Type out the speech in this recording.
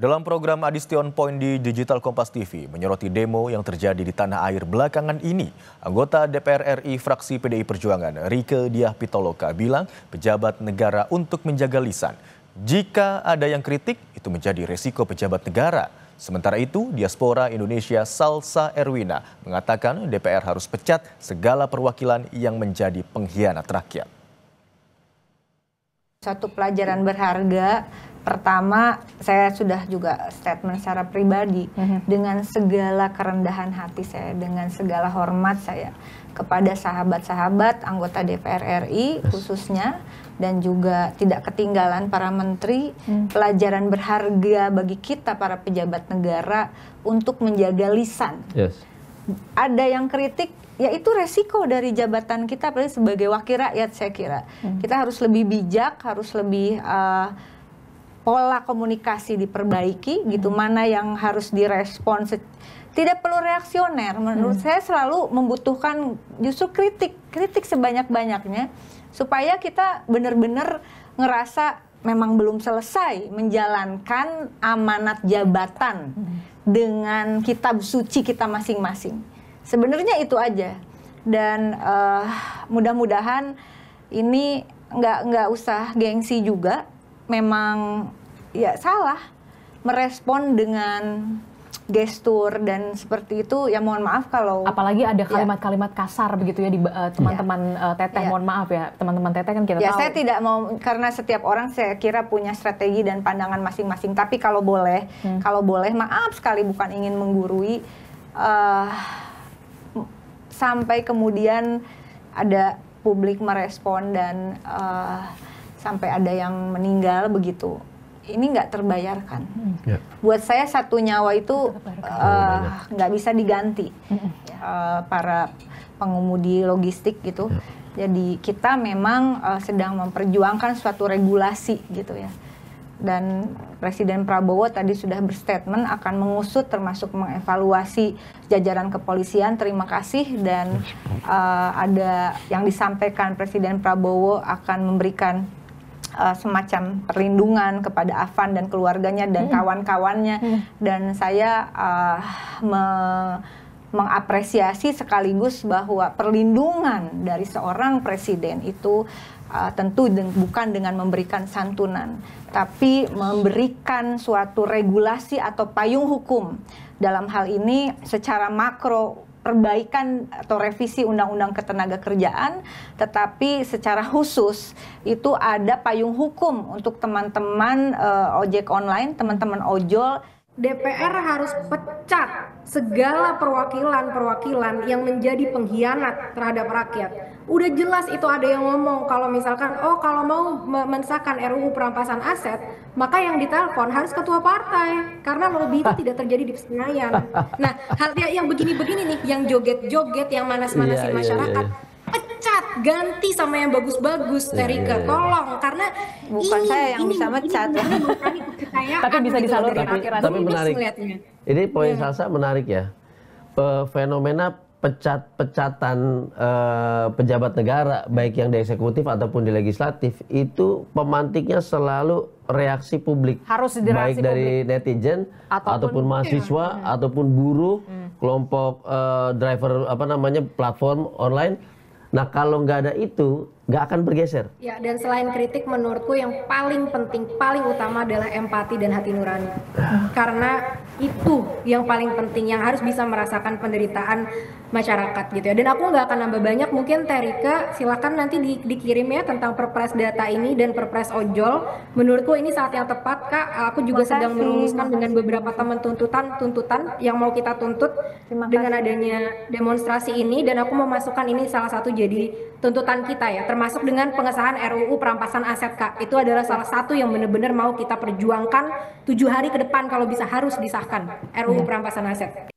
Dalam program Adistion Point di Digital Kompas TV menyoroti demo yang terjadi di tanah air belakangan ini, anggota DPR RI fraksi PDI Perjuangan Rieke Diah Pitaloka bilang pejabat negara untuk menjaga lisan. Jika ada yang kritik, itu menjadi resiko pejabat negara. Sementara itu, diaspora Indonesia Salsa Erwina mengatakan DPR harus pecat segala perwakilan yang menjadi pengkhianat rakyat. Satu pelajaran berharga. Pertama, saya sudah juga statement secara pribadi dengan segala kerendahan hati saya, dengan segala hormat saya kepada sahabat-sahabat anggota DPR RI khususnya, dan juga tidak ketinggalan para menteri, pelajaran berharga bagi kita para pejabat negara untuk menjaga lisan. Ada yang kritik, ya itu resiko dari jabatan kita sebagai wakil rakyat, saya kira. Kita harus lebih bijak, harus lebih pola komunikasi diperbaiki gitu, mana yang harus direspon, tidak perlu reaksioner. Menurut saya selalu membutuhkan justru kritik sebanyak-banyaknya supaya kita benar-benar ngerasa memang belum selesai menjalankan amanat jabatan dengan kitab suci kita masing-masing. Sebenarnya itu aja, dan mudah-mudahan ini nggak usah gengsi juga. Memang ya salah merespon dengan gestur dan seperti itu, ya mohon maaf kalau apalagi ada kalimat-kalimat kasar begitu ya di teman-teman Teteh. Mohon maaf ya teman-teman Teteh, kan kita tahu. Saya tidak mau, karena setiap orang saya kira punya strategi dan pandangan masing-masing, tapi kalau boleh maaf sekali, bukan ingin menggurui sampai kemudian ada publik merespon dan sampai ada yang meninggal begitu. Ini nggak terbayarkan. Buat saya satu nyawa itu nggak bisa diganti. Para pengemudi logistik gitu. Jadi kita memang sedang memperjuangkan suatu regulasi gitu ya. Dan Presiden Prabowo tadi sudah berstatement akan mengusut termasuk mengevaluasi jajaran kepolisian. Terima kasih, dan ada yang disampaikan Presiden Prabowo akan memberikan semacam perlindungan kepada Afan dan keluarganya dan kawan-kawannya, dan saya mengapresiasi sekaligus bahwa perlindungan dari seorang presiden itu tentu bukan dengan memberikan santunan, tapi memberikan suatu regulasi atau payung hukum. Dalam hal ini secara makro perbaikan atau revisi Undang-Undang Ketenagakerjaan, tetapi secara khusus itu ada payung hukum untuk teman-teman ojek online, teman-teman ojol. DPR harus pecat segala perwakilan yang menjadi pengkhianat terhadap rakyat. Udah jelas itu ada yang ngomong kalau misalkan, kalau mau mensahkan RUU perampasan aset, maka yang ditelepon harus ketua partai, karena lobby itu tidak terjadi di Senayan. Nah, hal yang begini-begini nih, yang joget-joget, yang manas-manasin masyarakat, pecat, ganti sama yang bagus-bagus, Rieke, tolong, karena bukan saya yang bisa mecat. Tapi bisa disalurkan. Tapi menarik. Ini poin Salsa menarik ya. Fenomena pecatan pejabat negara, baik yang di eksekutif ataupun di legislatif, itu pemantiknya selalu reaksi publik. Harus baik dari netizen ataupun mahasiswa ataupun buruh, kelompok driver platform online. Nah, kalau nggak ada itu, nggak akan bergeser. Ya, dan selain kritik, menurutku yang paling penting, paling utama adalah empati dan hati nurani. Karena itu yang paling penting, yang harus bisa merasakan penderitaan masyarakat gitu ya. Dan aku nggak akan nambah banyak, mungkin Terika silakan nanti dikirim ya tentang perpres data ini dan perpres ojol. Menurutku ini saat yang tepat, Kak. Aku juga sedang merumuskan dengan beberapa teman tuntutan yang mau kita tuntut dengan adanya demonstrasi ini, dan aku mau masukkan ini salah satu jadi tuntutan kita ya, termasuk dengan pengesahan RUU perampasan aset, Kak. Itu adalah salah satu yang benar-benar mau kita perjuangkan 7 hari ke depan kalau bisa harus disahkan RUU perampasan aset.